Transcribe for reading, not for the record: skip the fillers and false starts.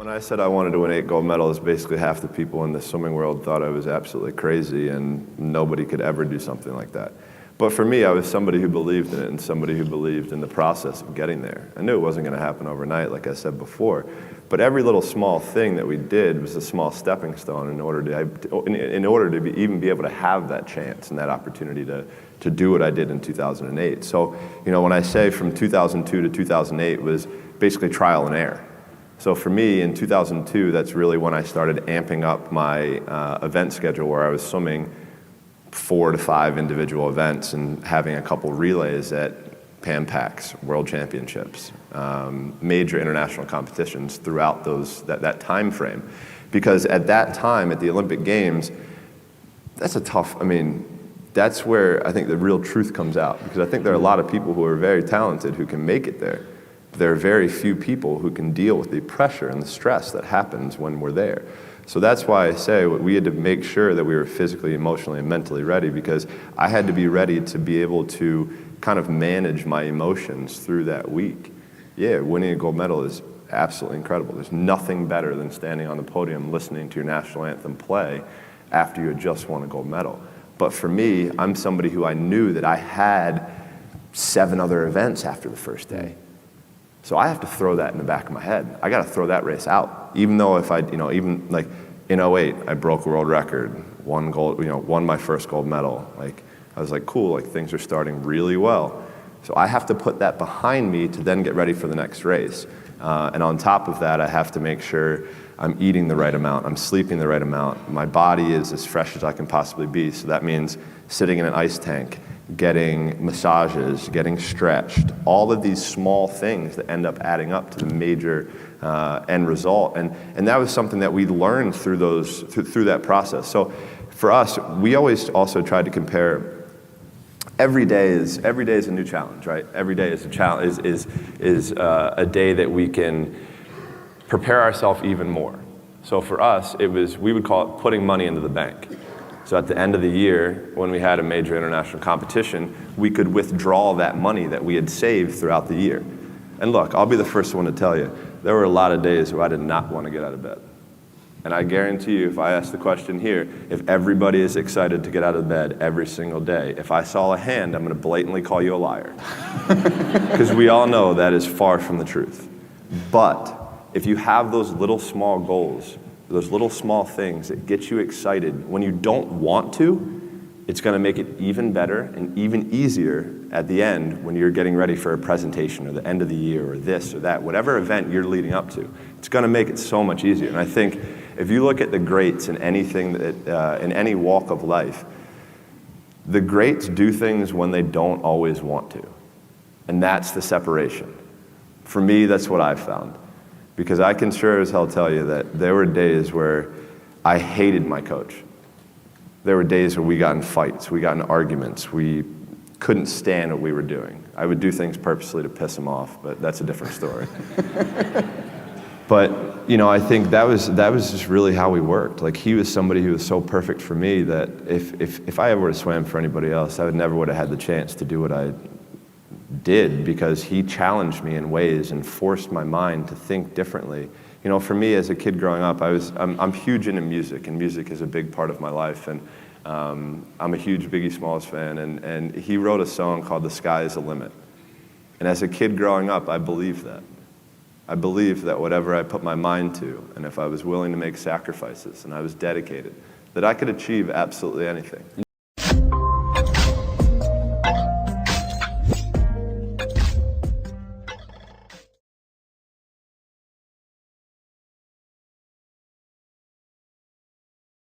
When I said I wanted to win 8 gold medals, basically half the people in the swimming world thought I was absolutely crazy and nobody could ever do something like that. But for me, I was somebody who believed in it and somebody who believed in the process of getting there. I knew it wasn't going to happen overnight, like I said before, but every little small thing that we did was a small stepping stone in order to even be able to have that chance and that opportunity to do what I did in 2008. So, when I say from 2002 to 2008 was basically trial and error. So for me, in 2002, that's really when I started amping up my event schedule, where I was swimming 4 to 5 individual events and having a couple relays at Pan Pacs, World Championships, major international competitions throughout that time frame. Because at that time, at the Olympic Games, that's that's where I think the real truth comes out. Because I think there are a lot of people who are very talented who can make it there. There are very few people who can deal with the pressure and the stress that happens when we're there. So that's why I say we had to make sure that we were physically, emotionally, and mentally ready, because I had to be ready to be able to kind of manage my emotions through that week. Yeah, winning a gold medal is absolutely incredible. There's nothing better than standing on the podium listening to your national anthem play after you had just won a gold medal. But for me, I'm somebody who I knew that I had 7 other events after the first day. So I have to throw that in the back of my head. I got to throw that race out. Even though if even like in 08, I broke a world record, won my first gold medal. Like, I was like, cool, like things are starting really well. So I have to put that behind me to then get ready for the next race. And on top of that, I have to make sure I'm eating the right amount, I'm sleeping the right amount, my body is as fresh as I can possibly be. So that means sitting in an ice tank, getting massages, getting stretched, all of these small things that end up adding up to the major end result. And that was something that we learned through that process. So for us, we always also tried to compare. Every day is a new challenge, right? Every day is a challenge, is a day that we can prepare ourselves even more. So for us, we would call it putting money into the bank. So at the end of the year, when we had a major international competition, we could withdraw that money that we had saved throughout the year. And look, I'll be the first one to tell you, there were a lot of days where I did not want to get out of bed. And I guarantee you, if I ask the question here, if everybody is excited to get out of bed every single day, if I saw a hand, I'm going to blatantly call you a liar. Because we all know that is far from the truth. But if you have those little small goals, those little small things that get you excited when you don't want to, it's going to make it even better and even easier at the end when you're getting ready for a presentation or the end of the year or this or that, whatever event you're leading up to. It's going to make it so much easier. And I think if you look at the greats in anything in any walk of life, the greats do things when they don't always want to. And that's the separation. For me, that's what I've found. Because I can sure as hell tell you that there were days where I hated my coach. There were days where we got in fights, we got in arguments, we couldn't stand what we were doing. I would do things purposely to piss him off, but that's a different story. But, I think that was just really how we worked. Like, he was somebody who was so perfect for me that if I ever would have swam for anybody else, I never would have had the chance to do what I did, because he challenged me in ways and forced my mind to think differently. For me as a kid growing up, I'm huge into music, and music is a big part of my life. And I'm a huge Biggie Smalls fan, and he wrote a song called "The Sky Is the Limit." And as a kid growing up, I believed that. I believed that whatever I put my mind to, and if I was willing to make sacrifices and I was dedicated, that I could achieve absolutely anything.